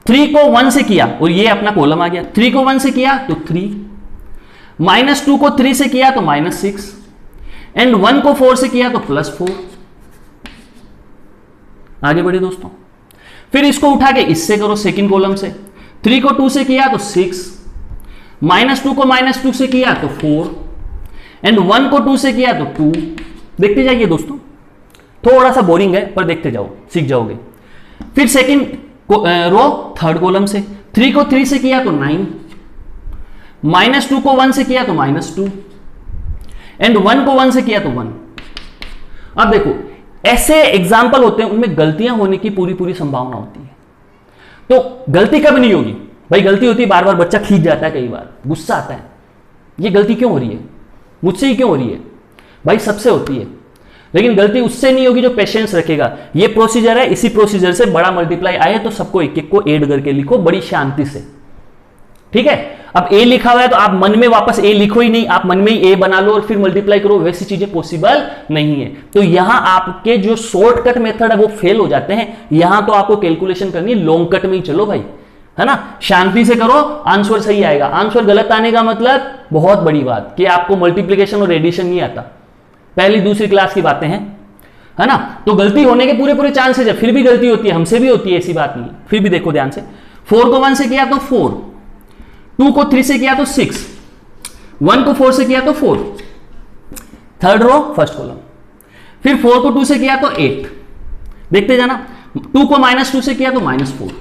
3 को 1 से किया और ये अपना कॉलम आ गया, 3 को 1 से किया तो 3, -2 को 3 से किया तो -6 एंड 1 को 4 से किया तो +4। आगे बढ़े दोस्तों। फिर इसको उठा के इससे करो, सेकंड कॉलम से, 3 को 2 से किया तो 6, -2 को -2 से किया तो 4 एंड 1 को 2 से किया तो 2। देखते जाइए दोस्तों, थोड़ा सा बोरिंग है पर देखते जाओ, सीख जाओगे। फिर सेकंड रो, थर्ड कॉलम से, 3 को 3 से किया तो 9, -2 को 1 से किया तो -2 एंड 1 को 1 से किया तो 1। अब देखो, ऐसे एग्जाम्पल होते हैं उनमें गलतियां होने की पूरी पूरी संभावना होती है। तो गलती कब नहीं होगी भाई, गलती होती है बार बार, बच्चा खींच जाता है, कई बार गुस्सा आता है, ये गलती क्यों हो रही है, मुझसे ही क्यों हो रही है भाई, सबसे होती है। लेकिन गलती उससे नहीं होगी जो पेशेंस रखेगा। ये प्रोसीजर है, इसी प्रोसीजर से बड़ा मल्टीप्लाई आए तो सबको एक एक को ऐड करके लिखो बड़ी शांति से, ठीक है। अब ए लिखा हुआ है तो आप मन में वापस ए लिखो ही नहीं, आप मन में ही ए बना लो और फिर मल्टीप्लाई करो, वैसी चीजें पॉसिबल नहीं है। तो यहां आपके जो शॉर्टकट मेथड है वो फेल हो जाते हैं। यहां तो आपको कैलकुलेशन करनी है, लॉन्ग कट में ही चलो भाई, है ना, शांति से करो, आंसर सही आएगा। आंसर गलत आने का मतलब बहुत बड़ी बात कि आपको मल्टीप्लीकेशन और एडिशन नहीं आता, पहली दूसरी क्लास की बातें हैं, है ना। तो गलती होने के पूरे पूरे चांसेस है, फिर भी गलती होती है, हमसे भी होती है, ऐसी बात नहीं। फिर भी देखो ध्यान से, 4 को 1 से किया तो 4, 2 को 3 से किया तो 6, 1 को 4 से किया तो 4, थर्ड रो फर्स्ट कॉलम। फिर 4 को 2 से किया तो 8, देखते जाना। 2 को -2 से किया तो -4,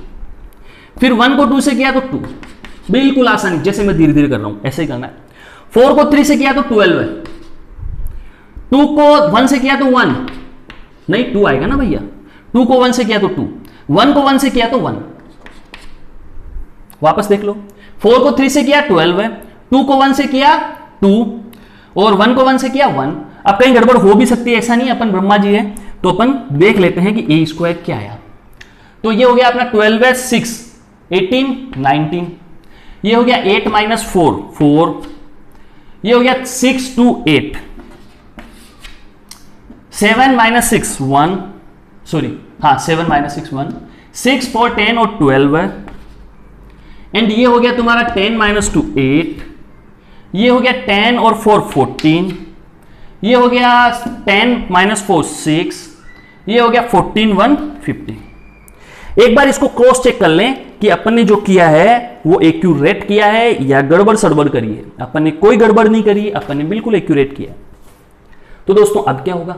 फिर 1 को 2 से किया तो 2। बिल्कुल आसानी, जैसे मैं धीरे धीरे कर रहा हूं ऐसे ही करना है। 4 को 3 से किया तो 12 है, 2 को 1 से किया तो 1, नहीं 2 आएगा ना भैया, 2 को 1 से किया तो 2, 1 को 1 से किया तो 1। वापस देख लो, 4 को 3 से किया 12 है, 2 को 1 से किया 2 और 1 को 1 से किया 1। अब कहीं गड़बड़ हो भी सकती है, ऐसा नहीं, अपन ब्रह्मा जी है तो अपन देख लेते हैं कि ए स्क्वायर क्या आया। तो ये हो गया अपना 12 है 6, 18 19, ये हो गया 8 माइनस 4 4, ये हो गया 6 2 8, 7 माइनस 6 1, सॉरी हाँ 7 माइनस 6 1, 6 4 10 और 12 है एंड ये हो गया तुम्हारा 10 माइनस 2 8, ये हो गया 10 और 4 14, ये हो गया 10 माइनस 4 6, ये हो गया 14 1 50। एक बार इसको क्रॉस चेक कर लें कि अपन ने जो किया है वो एक्यूरेट किया है या गड़बड़ सड़बड़ करी है। अपन ने कोई गड़बड़ नहीं करी, अपन ने बिल्कुल एक्यूरेट किया। तो दोस्तों अब क्या होगा,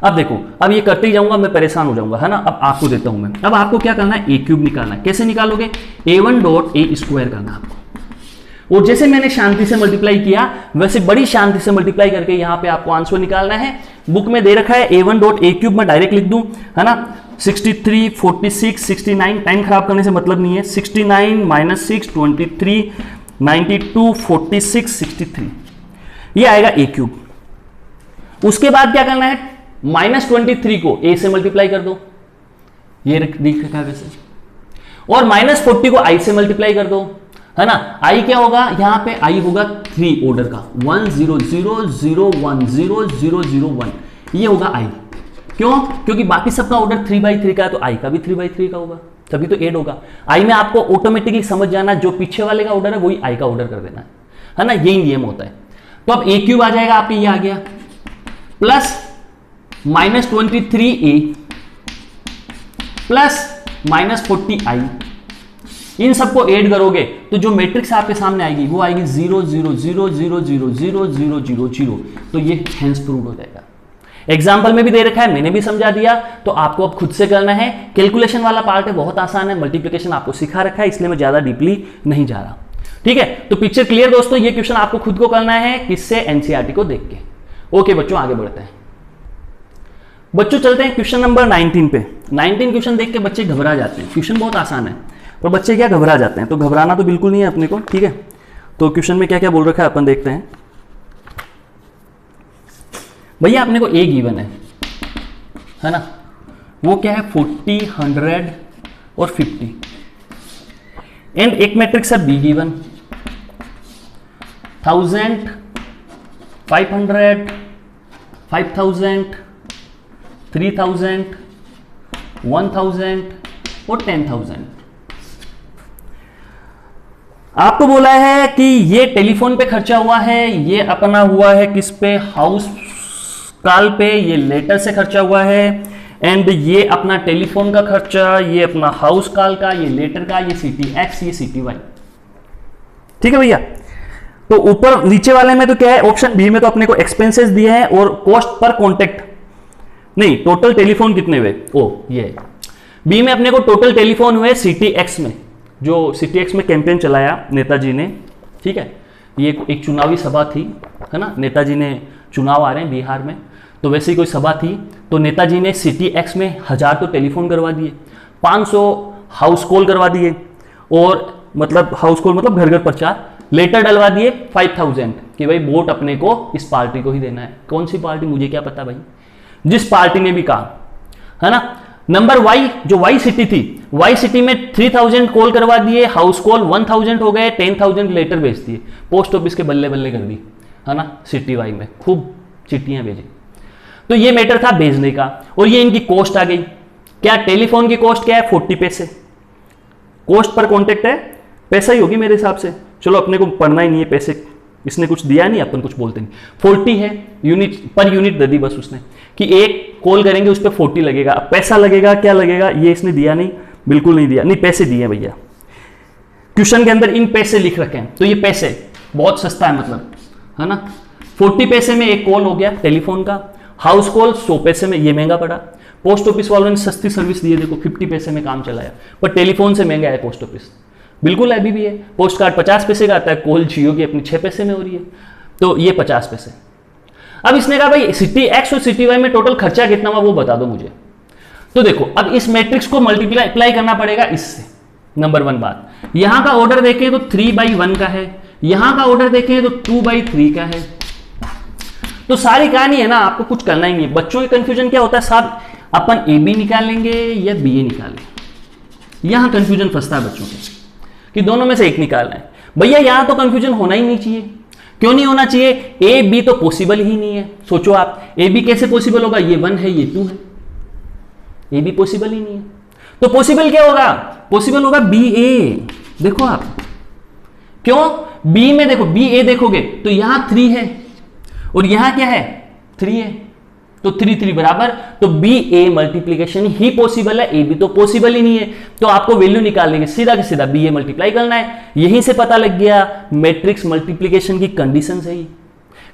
अब देखो, अब ये करते ही जाऊंगा, मैं परेशान हो जाऊंगा, है ना। अब आपको देता हूं मैं, अब आपको क्या करना है, ए क्यूब निकालना है। कैसे निकालोगे, a1 डॉट ए स्क्वायर करना आपको। और जैसे मैंने शांति से मल्टीप्लाई किया वैसे बड़ी शांति से मल्टीप्लाई करके यहां पे आपको आंसर निकालना है। बुक में दे रखा है a1 डॉट ए क्यूब, मैं डायरेक्ट लिख दूं, है ना। 63 46 69, टाइम खराब करने से मतलब नहीं है। 69 माइनस 6 23 92 46 63, ये आएगा ए क्यूब। उसके बाद क्या करना है, -23 को a से मल्टीप्लाई कर दो, ये दिख रखा है वैसे, और -40 को i से मल्टीप्लाई कर दो, है ना। i क्या होगा, यहां पे i होगा 3 ऑर्डर का, 1 0 0 0 1 0 0 0 1, ये होगा i। क्यों, क्योंकि बाकी सबका ऑर्डर 3/3 का है, तो i का भी 3/3 का होगा, तभी तो ऐड होगा। i में आपको ऑटोमेटिकली समझ जाना, जो पीछे वाले का ऑर्डर है वही i का ऑर्डर कर देना है ना, यही नियम होता है। तो अब a क्यूब आ जाएगा आपके, ये आ गया, प्लस -23a प्लस -40i, इन सबको ऐड करोगे तो जो मैट्रिक्स आपके सामने आएगी वो आएगी 0 0 0 0 0 0 0 0 0, तो ये हेंस प्रूव्ड हो जाएगा। एग्जाम्पल में भी दे रखा है, मैंने भी समझा दिया, तो आपको अब खुद से करना है। कैलकुलेशन वाला पार्ट है, बहुत आसान है, मल्टीप्लिकेशन आपको सिखा रखा है, इसलिए मैं ज्यादा डीपली नहीं जा रहा। ठीक है, तो पिक्चर क्लियर दोस्तों, ये क्वेश्चन आपको खुद को करना है, किससे, एनसीईआरटी को देख के। ओके बच्चों, आगे बढ़ते हैं। बच्चों चलते हैं क्वेश्चन नंबर 19 पे। 19 क्वेश्चन देख के बच्चे घबरा जाते हैं, क्वेश्चन बहुत आसान है पर बच्चे क्या घबरा जाते हैं, तो घबराना तो बिल्कुल नहीं है अपने को। ठीक है, तो क्वेश्चन में क्या क्या बोल रखा है अपन देखते हैं। भैया अपने को ए गिवन है ना, वो क्या है 40 100 और 50, एंड एक मैट्रिक्स है बी गिवन 1000 500 5000 3000 1000 और 10,000। आपको बोला है कि ये टेलीफोन पे खर्चा हुआ है, ये अपना हुआ है किस पे, हाउस कॉल पे, ये लेटर से खर्चा हुआ है, एंड ये अपना टेलीफोन का खर्चा, ये अपना हाउस कॉल का, ये लेटर का, ये CTX, ये CTY। ठीक है भैया, तो ऊपर नीचे वाले में तो क्या है, ऑप्शन बी में तो अपने को एक्सपेंसेस दिए हैं और कॉस्ट पर कॉन्टेक्ट नहीं, टोटल टेलीफोन कितने हुए, ओ ये बी में अपने को टोटल टेलीफोन हुए CTX में, जो CTX में कैंपेन चलाया नेताजी ने। ठीक है, ये एक चुनावी सभा थी, है ना, नेताजी ने चुनाव आ रहे हैं बिहार में, तो वैसे ही कोई सभा थी, तो नेताजी ने CTX में 1000 तो टेलीफोन करवा दिए, 500 हाउस कॉल करवा दिए, और मतलब हाउस कॉल मतलब घर घर प्रचार, लेटर डलवा दिए 5000 कि भाई वोट अपने को इस पार्टी को ही देना है। कौन सी पार्टी मुझे क्या पता भाई, जिस पार्टी ने भी कहा, है ना। नंबर वाई, जो वाई सिटी थी, वाई सिटी में 3000 कॉल करवा दिए, हाउस कॉल 1000 हो गए, 10,000 लेटर भेज दिए, पोस्ट ऑफिस के बल्ले बल्ले कर दी, है ना, सिटी वाई में खूब चिट्ठियां भेजी। तो ये मैटर था भेजने का, और ये इनकी कॉस्ट आ गई। क्या टेलीफोन की कॉस्ट क्या है, 40 पैसे, कॉस्ट पर कॉन्टेक्ट है, पैसा ही होगी मेरे हिसाब से। चलो अपने को पढ़ना ही नहीं है पैसे, इसने कुछ दिया नहीं, अपन कुछ बोलते नहीं। 40 है, यूनिट पर यूनिट दे दी बस उसने, कि एक कॉल करेंगे उस पर 40 लगेगा। अब पैसा लगेगा क्या लगेगा, ये इसने दिया नहीं, बिल्कुल नहीं दिया, नहीं पैसे दिए भैया, क्वेश्चन के अंदर इन पैसे लिख रखे हैं, तो ये पैसे बहुत सस्ता है मतलब, है ना। 40 पैसे में एक कॉल हो गया टेलीफोन का, हाउस कॉल 100 पैसे में, ये महंगा पड़ा। पोस्ट ऑफिस वालों ने सस्ती सर्विस दी है, देखो 50 पैसे में काम चलाया, पर टेलीफोन से महंगा है पोस्ट ऑफिस, बिल्कुल अभी भी है। पोस्ट कार्ड 50 पैसे का आता है, कॉल जियो की अपनी 6 पैसे में हो रही है, तो ये 50 पैसे। अब इसने कहा भाई CTX और CTY में टोटल खर्चा कितना हुआ वो बता दो मुझे। तो देखो अब इस मैट्रिक्स को मल्टीप्लाई करना पड़ेगा इससे। नंबर 1 बात, यहां का ऑर्डर देखें तो 3/1 का है, यहां का ऑर्डर देखें तो 2/3 का है। तो सारी कहानी है ना, आपको कुछ करना ही नहीं है। बच्चों की कंफ्यूजन क्या होता है साहब, अपन AB निकालेंगे या BA निकालेंगे, यहां कंफ्यूजन फंसता है बच्चों के कि दोनों में से एक निकालना है। भैया यहां तो कंफ्यूजन होना ही नहीं चाहिए। क्यों नहीं होना चाहिए, AB तो पॉसिबल ही नहीं है। सोचो आप, AB कैसे पॉसिबल होगा, ये 1 है ये 2 है, AB पॉसिबल ही नहीं है। तो पॉसिबल क्या होगा, पॉसिबल होगा BA। देखो आप, क्यों, B में देखो BA देखोगे तो यहां 3 है और यहां क्या है 3 है, तो 3 3 बराबर, तो बी ए मल्टीप्लीकेशन ही पॉसिबल है, ए बी तो पॉसिबल ही नहीं है। तो आपको वैल्यू निकालने के सीधा के सीधा बी ए मल्टीप्लाई करना है। यहीं से पता लग गया मैट्रिक्स मल्टीप्लीकेशन की कंडीशन सही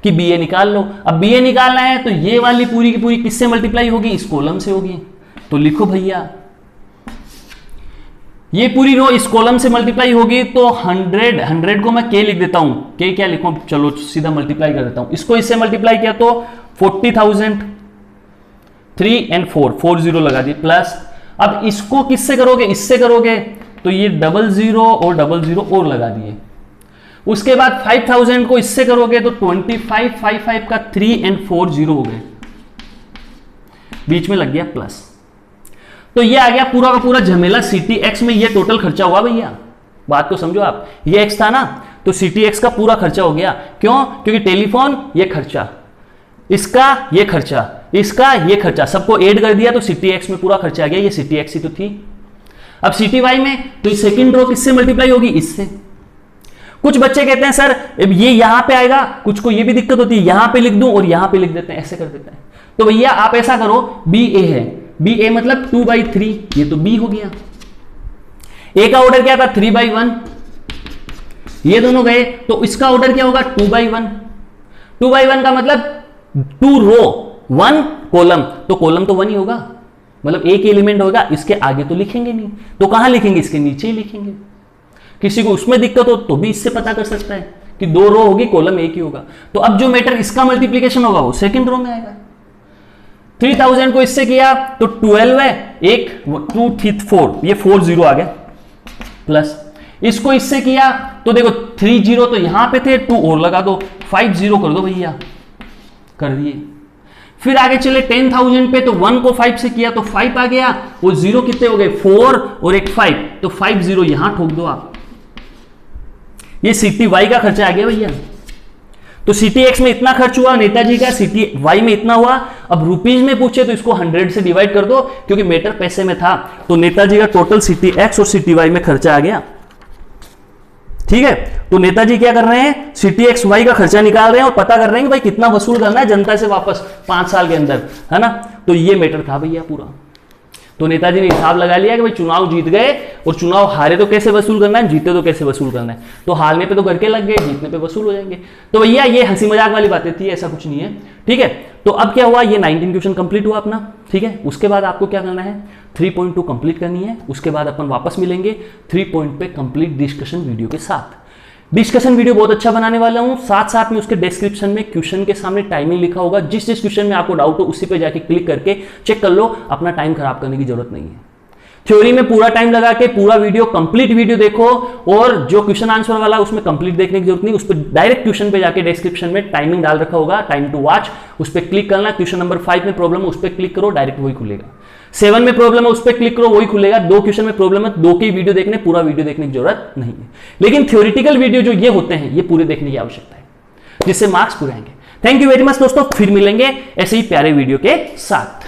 कि बी ए निकाल लो। अब बी ए निकालना है तो ये वाली पूरी की पूरी किससे मल्टीप्लाई होगी, इस कॉलम से होगी। तो लिखो भैया ये पूरी रो इस कॉलम से मल्टीप्लाई होगी, तो 100 को मैं के लिख देता हूं, के क्या लिखूं, चलो सीधा मल्टीप्लाई कर देता हूं। इसको इससे मल्टीप्लाई किया तो 40,000, 3 और 4 40 लगा दिए प्लस। अब इसको किससे करोगे, इससे करोगे, तो ये 00 और 00 और लगा दिए। उसके बाद 5000 को इससे करोगे तो 25 55 का 3 और 4 0 हो गए, बीच में लग गया प्लस। तो ये आ गया पूरा का पूरा झमेला CTX में। ये टोटल खर्चा हुआ भैया, बात को समझो आप। ये X था ना, तो CTX का पूरा खर्चा हो गया। क्यों, क्योंकि टेलीफोन ये खर्चा, इसका ये खर्चा, इसका ये खर्चा, सबको ऐड कर दिया तो CTX में पूरा खर्चा आ गया। ये CTX ही तो थी। अब CTY में तो सेकंड रो किससे मल्टीप्लाई होगी, इससे। कुछ बच्चे कहते हैं सर ये यहां पे आएगा, कुछ को ये भी दिक्कत होती है, यहां पे लिख दूं और यहां पे लिख देते हैं, ऐसे कर देते हैं। तो भैया आप ऐसा करो, BA है, BA मतलब 2/3, ये तो B हो गया। A का ऑर्डर क्या था 3/1, ये दोनों गए, तो इसका ऑर्डर क्या होगा 2/1। 2/1 का मतलब 2 रो 1 कॉलम, तो कॉलम तो 1 ही होगा, मतलब एक एलिमेंट होगा, इसके आगे तो लिखेंगे नहीं, तो कहां लिखेंगे, इसके नीचे ही लिखेंगे। किसी को उसमें दिक्कत हो तो भी इससे पता कर सकता है कि 2 रो होगी, कॉलम एक ही होगा। तो अब जो मैटर इसका मल्टीप्लीकेशन होगा वो सेकंड रो में आएगा। 3000 को इससे किया तो 12 है, एक 2 3 4, ये 4 0 आ गया प्लस। इसको इससे किया तो देखो 3 0 तो यहां पे थे, 2 और लगा दो, 5 0 कर दो भैया, कर दिए। फिर आगे चले 10,000 पे, तो 1 को 5 से किया तो 5 आ गया, वो 0 कितने हो गए 4 और एक 5, तो 5 0 यहां ठोक दो आप। ये CTY का खर्चा आ गया भैया। तो CTX में इतना खर्च हुआ, नेताजी का CTY में इतना हुआ। अब रुपीज में पूछे तो इसको 100 से डिवाइड कर दो, क्योंकि मैटर पैसे में था। तो नेताजी का टोटल CTX और CTY में खर्चा आ गया। ठीक है, तो नेताजी क्या कर रहे हैं, CTXY का खर्चा निकाल रहे हैं और पता कर रहे हैं कि भाई कितना वसूल करना है जनता से वापस 5 साल के अंदर, है ना। तो ये मैटर था भैया पूरा। तो नेताजी ने हिसाब लगा लिया कि भाई चुनाव जीत गए, और चुनाव हारे तो कैसे वसूल करना है, जीते तो कैसे वसूल करना है। तो हारने पे तो घर के लग गए, जीतने पे वसूल हो जाएंगे। तो भैया ये हंसी मजाक वाली बातें थी, ऐसा कुछ नहीं है। ठीक है, तो अब क्या हुआ, ये 19 क्वेश्चन कंप्लीट हुआ अपना। ठीक है, उसके बाद आपको क्या करना है, 3.2 कंप्लीट करनी है। उसके बाद अपन वापस मिलेंगे 3 पॉइंट पे कंप्लीट डिस्कशन वीडियो के साथ। डिस्कशन वीडियो बहुत अच्छा बनाने वाला हूं, साथ साथ में उसके डिस्क्रिप्शन में क्वेश्चन के सामने टाइमिंग लिखा होगा। जिस जिस क्वेश्चन में आपको डाउट हो उसी पे जाके क्लिक करके चेक कर लो, अपना टाइम खराब करने की जरूरत नहीं है। थ्योरी में पूरा टाइम लगा के पूरा वीडियो कंप्लीट वीडियो देखो, और जो क्वेश्चन आंसर वाला उसमें कंप्लीट देखने की जरूरत नहीं, उस पर डायरेक्ट क्वेश्चन पे जाके डिस्क्रिप्शन में टाइमिंग डाल रखा होगा, टाइम टू वॉच, उस पर क्लिक करना। क्वेश्चन नंबर 5 में प्रॉब्लम है, उस पर क्लिक करो, डायरेक्ट वही खुलेगा। 7 में प्रॉब्लम है, उस पर क्लिक करो, वही खुलेगा। 2 क्वेश्चन में प्रॉब्लम है, 2 की वीडियो देखने, पूरा वीडियो देखने की जरूरत नहीं है। लेकिन थ्योरेटिकल वीडियो जो ये होते हैं, ये पूरे देखने की आवश्यकता है, जिससे मार्क्स पूरे आएंगे। थैंक यू वेरी मच दोस्तों, फिर मिलेंगे ऐसे ही प्यारे वीडियो के साथ।